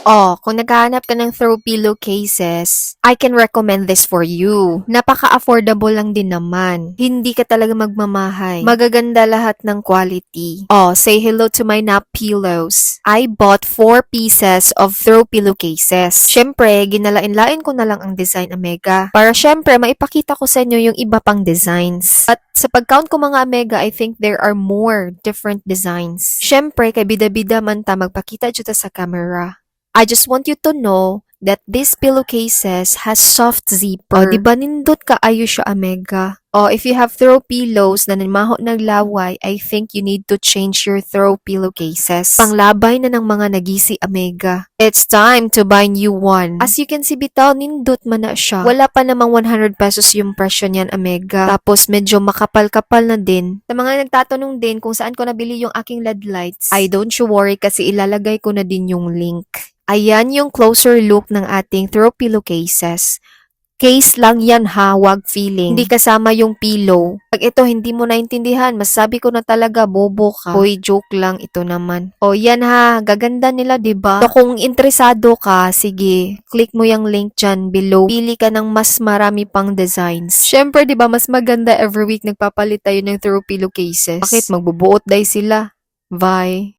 Oh, kung naghahanap ka ng throw pillowcases, I can recommend this for you. Napaka-affordable lang din naman. Hindi ka talaga magmamahay. Magaganda lahat ng quality. Oh, say hello to my nap pillows. I bought 4 pieces of throw pillowcases. Syempre, ginalain-lain ko na lang ang design Omega. Para syempre, maipakita ko sa inyo yung iba pang designs. At sa pag-count ko mga Omega, I think there are more different designs. Syempre, kay bida-bida man ta magpakita dito sa camera. I just want you to know that this pillowcases has soft zipper. O, diba nindot ka ayo siya, Omega? O, if you have throw pillows na namaho naglaway, I think you need to change your throw pillowcases. Panglabay na ng mga nagisi, Omega. It's time to buy new one. As you can see, bitaw, nindot man na siya. Wala pa namang 100 pesos yung presyo niyan, Omega. Tapos, medyo makapal-kapal na din. Sa mga nagtatanong din kung saan ko nabili yung aking LED lights, I don't you worry kasi ilalagay ko na din yung link. Ayan yung closer look ng ating throw pillowcases. Case lang yan ha, wag feeling. Hindi kasama yung pillow. Pag ito hindi mo naintindihan, masabi ko na talaga bobo ka. Hoy, joke lang ito naman. O yan ha, gaganda nila 'di ba? So kung interesado ka, sige, click mo yung link dyan below. Pili ka ng mas marami pang designs. Syempre 'di ba, mas maganda every week nagpapalit tayo ng throw pillowcases. Bakit magbubuot day sila? Bye.